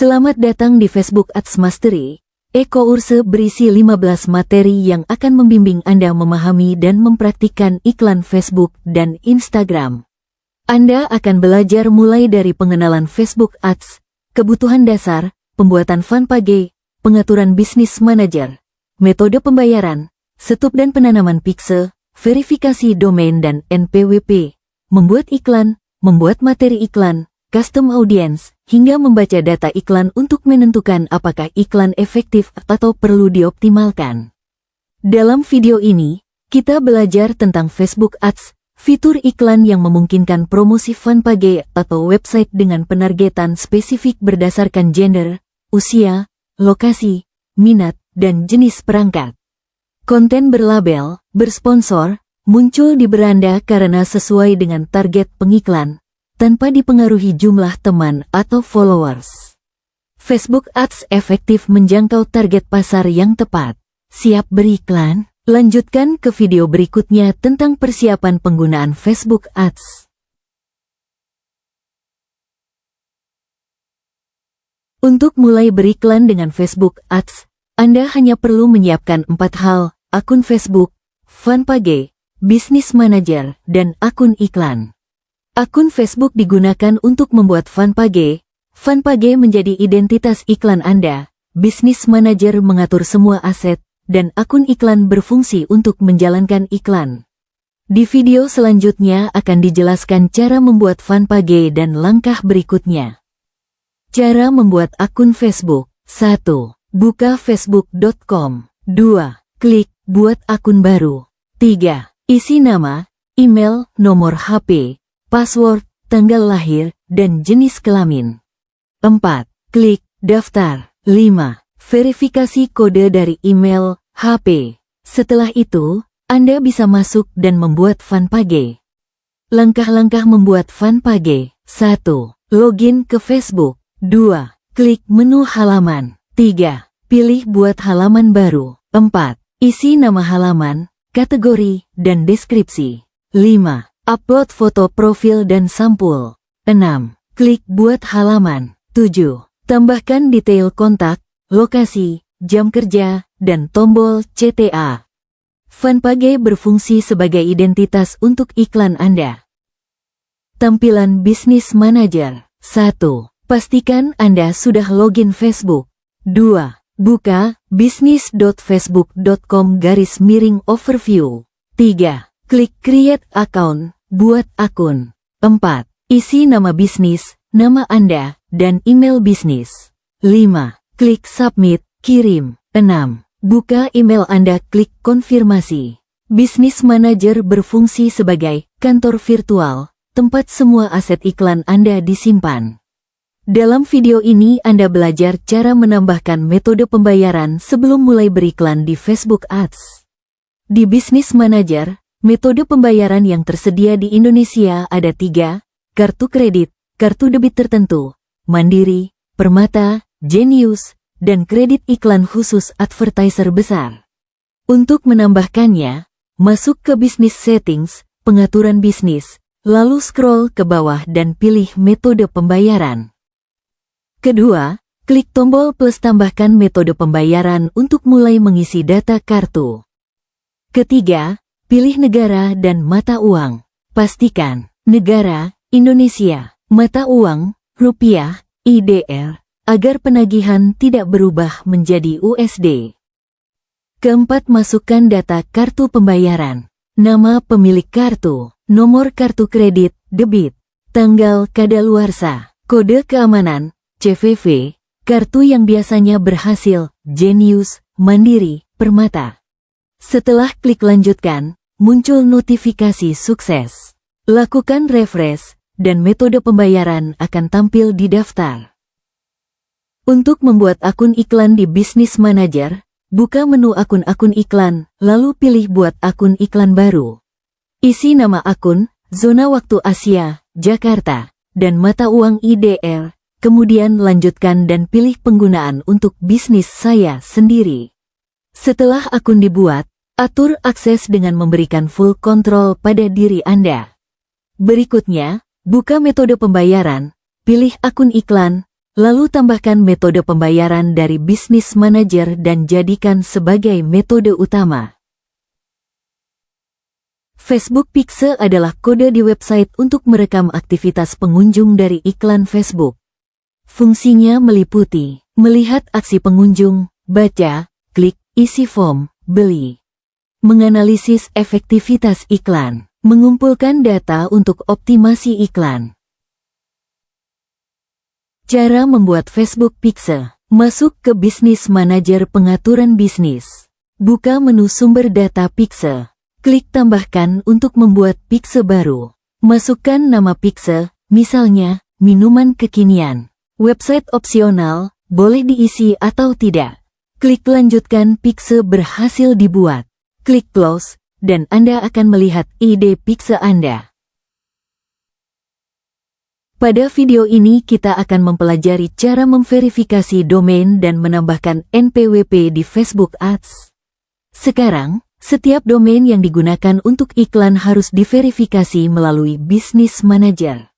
Selamat datang di Facebook Ads Mastery, e-course berisi 15 materi yang akan membimbing Anda memahami dan mempraktikkan iklan Facebook dan Instagram. Anda akan belajar mulai dari pengenalan Facebook Ads, kebutuhan dasar, pembuatan fan page, pengaturan bisnis manager, metode pembayaran, setup dan penanaman pixel, verifikasi domain dan NPWP, membuat iklan, membuat materi iklan, custom audience, hingga membaca data iklan untuk menentukan apakah iklan efektif atau perlu dioptimalkan. Dalam video ini, kita belajar tentang Facebook Ads, fitur iklan yang memungkinkan promosi fan page atau website dengan penargetan spesifik berdasarkan gender, usia, lokasi, minat, dan jenis perangkat. Konten berlabel, bersponsor, muncul di beranda karena sesuai dengan target pengiklan, tanpa dipengaruhi jumlah teman atau followers. Facebook Ads efektif menjangkau target pasar yang tepat. Siap beriklan? Lanjutkan ke video berikutnya tentang persiapan penggunaan Facebook Ads. Untuk mulai beriklan dengan Facebook Ads, Anda hanya perlu menyiapkan 4 hal: akun Facebook, fan page, bisnis manager, dan akun iklan. Akun Facebook digunakan untuk membuat fan page. Fan page menjadi identitas iklan Anda, bisnis manager mengatur semua aset, dan akun iklan berfungsi untuk menjalankan iklan. Di video selanjutnya akan dijelaskan cara membuat fan page dan langkah berikutnya. Cara membuat akun Facebook. 1. Buka facebook.com. 2. Klik buat akun baru. 3. Isi nama, email, nomor HP, password, tanggal lahir, dan jenis kelamin. 4. Klik daftar. 5. Verifikasi kode dari email, HP. Setelah itu, Anda bisa masuk dan membuat fan page. Langkah-langkah membuat fan page. 1. Login ke Facebook. 2. Klik menu halaman. 3. Pilih buat halaman baru. 4. Isi nama halaman, kategori, dan deskripsi. 5. Upload foto profil dan sampul. 6. Klik buat halaman. 7. Tambahkan detail kontak, lokasi, jam kerja, dan tombol CTA. Fan page berfungsi sebagai identitas untuk iklan Anda. Tampilan bisnis manager. 1. Pastikan Anda sudah login Facebook. 2. Buka business.facebook.com/overview. 3. Klik create account, buat akun. 4. Isi nama bisnis, nama Anda, dan email bisnis. 5. Klik submit, kirim. 6. Buka email Anda, klik konfirmasi. Bisnis manager berfungsi sebagai kantor virtual, tempat semua aset iklan Anda disimpan. Dalam video ini Anda belajar cara menambahkan metode pembayaran sebelum mulai beriklan di Facebook Ads. Di Bisnis Manager, metode pembayaran yang tersedia di Indonesia ada 3, kartu kredit, kartu debit tertentu, Mandiri, Permata, Genius, dan kredit iklan khusus advertiser besar. Untuk menambahkannya, masuk ke Business Settings, pengaturan bisnis, lalu scroll ke bawah dan pilih metode pembayaran. Kedua, klik tombol plus tambahkan metode pembayaran untuk mulai mengisi data kartu. Ketiga, pilih negara dan mata uang. Pastikan negara Indonesia, mata uang rupiah, IDR, agar penagihan tidak berubah menjadi USD. Keempat, masukkan data kartu pembayaran. Nama pemilik kartu, nomor kartu kredit, debit, tanggal kadaluarsa, kode keamanan, CVV, kartu yang biasanya berhasil, Genius, Mandiri, Permata. Setelah klik lanjutkan, muncul notifikasi sukses. Lakukan refresh, dan metode pembayaran akan tampil di daftar. Untuk membuat akun iklan di Business Manager, buka menu akun-akun iklan, lalu pilih buat akun iklan baru. Isi nama akun, zona waktu Asia, Jakarta, dan mata uang IDR, kemudian lanjutkan dan pilih penggunaan untuk bisnis saya sendiri. Setelah akun dibuat, atur akses dengan memberikan full control pada diri Anda. Berikutnya, buka metode pembayaran, pilih akun iklan, lalu tambahkan metode pembayaran dari Business Manager dan jadikan sebagai metode utama. Facebook Pixel adalah kode di website untuk merekam aktivitas pengunjung dari iklan Facebook. Fungsinya meliputi melihat aksi pengunjung, baca, klik, isi form, beli, menganalisis efektivitas iklan, mengumpulkan data untuk optimasi iklan. Cara membuat Facebook Pixel. Masuk ke Business Manager pengaturan bisnis. Buka menu sumber data Pixel. Klik tambahkan untuk membuat Pixel baru. Masukkan nama Pixel, misalnya, minuman kekinian. Website opsional, boleh diisi atau tidak. Klik lanjutkan Pixel berhasil dibuat. Klik close, dan Anda akan melihat ide Pixel Anda. Pada video ini kita akan mempelajari cara memverifikasi domain dan menambahkan NPWP di Facebook Ads. Sekarang, setiap domain yang digunakan untuk iklan harus diverifikasi melalui Business Manager.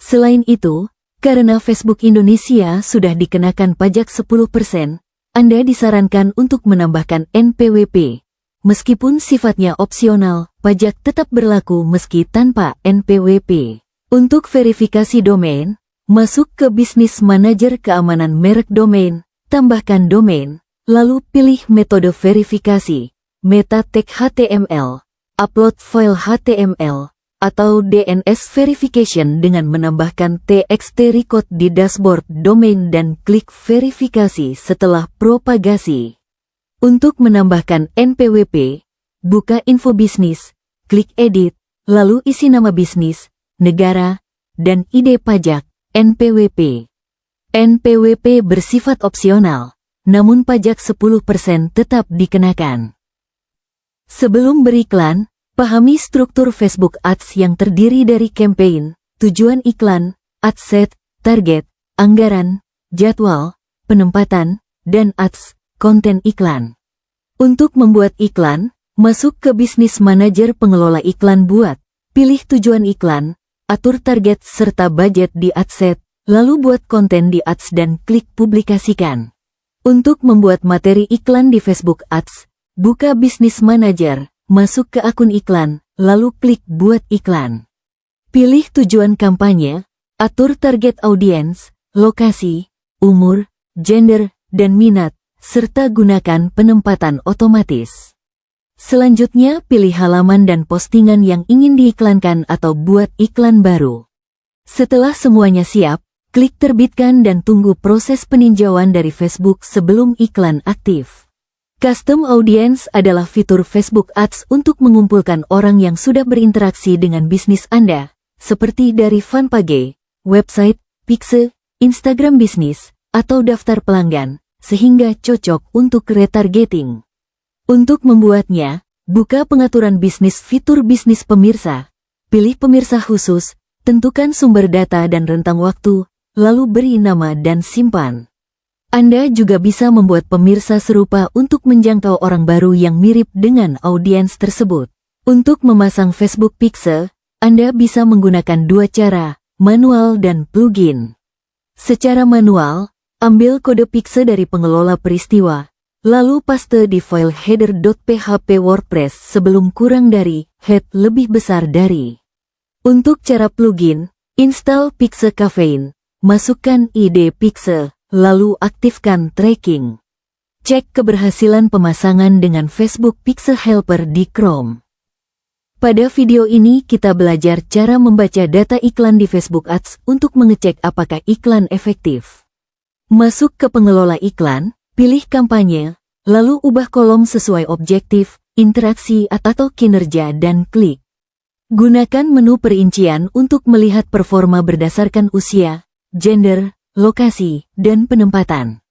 Selain itu, karena Facebook Indonesia sudah dikenakan pajak 10%, Anda disarankan untuk menambahkan NPWP. Meskipun sifatnya opsional, pajak tetap berlaku meski tanpa NPWP. Untuk verifikasi domain, masuk ke Business Manager keamanan merek domain, tambahkan domain, lalu pilih metode verifikasi, meta tag HTML, upload file HTML, atau DNS verification dengan menambahkan TXT record di dashboard domain dan klik verifikasi setelah propagasi. Untuk menambahkan NPWP, buka info bisnis, klik edit, lalu isi nama bisnis, negara, dan ide pajak, NPWP. NPWP bersifat opsional, namun pajak 10% tetap dikenakan. Sebelum beriklan, pahami struktur Facebook Ads yang terdiri dari campaign, tujuan iklan, ad set, target, anggaran, jadwal, penempatan, dan ads, konten iklan. Untuk membuat iklan, masuk ke Business Manager pengelola iklan buat, pilih tujuan iklan, atur target serta budget di ad set, lalu buat konten di ads dan klik publikasikan. Untuk membuat materi iklan di Facebook Ads, buka Business Manager, masuk ke akun iklan, lalu klik buat iklan. Pilih tujuan kampanye, atur target audiens, lokasi, umur, gender, dan minat, serta gunakan penempatan otomatis. Selanjutnya pilih halaman dan postingan yang ingin diiklankan atau buat iklan baru. Setelah semuanya siap, klik terbitkan dan tunggu proses peninjauan dari Facebook sebelum iklan aktif. Custom Audience adalah fitur Facebook Ads untuk mengumpulkan orang yang sudah berinteraksi dengan bisnis Anda, seperti dari fanpage, website, Pixel, Instagram bisnis, atau daftar pelanggan, sehingga cocok untuk retargeting. Untuk membuatnya, buka pengaturan bisnis fitur bisnis pemirsa, pilih pemirsa khusus, tentukan sumber data dan rentang waktu, lalu beri nama dan simpan. Anda juga bisa membuat pemirsa serupa untuk menjangkau orang baru yang mirip dengan audiens tersebut. Untuk memasang Facebook Pixel, Anda bisa menggunakan dua cara, manual dan plugin. Secara manual, ambil kode Pixel dari pengelola peristiwa, lalu paste di file header.php WordPress sebelum kurang dari, head lebih besar dari. Untuk cara plugin, install Pixel Campaign, masukkan ide Pixel, lalu aktifkan tracking. Cek keberhasilan pemasangan dengan Facebook Pixel Helper di Chrome. Pada video ini kita belajar cara membaca data iklan di Facebook Ads untuk mengecek apakah iklan efektif. Masuk ke pengelola iklan, pilih kampanye, lalu ubah kolom sesuai objektif, interaksi atau kinerja dan klik. Gunakan menu perincian untuk melihat performa berdasarkan usia, gender, lokasi, dan penempatan.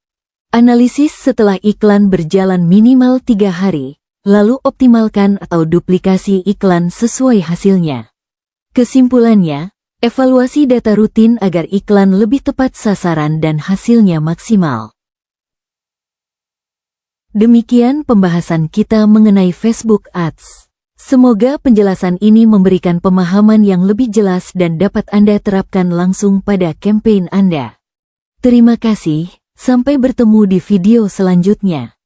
Analisis setelah iklan berjalan minimal 3 hari, lalu optimalkan atau duplikasi iklan sesuai hasilnya. Kesimpulannya, evaluasi data rutin agar iklan lebih tepat sasaran dan hasilnya maksimal. Demikian pembahasan kita mengenai Facebook Ads. Semoga penjelasan ini memberikan pemahaman yang lebih jelas dan dapat Anda terapkan langsung pada campaign Anda. Terima kasih, sampai bertemu di video selanjutnya.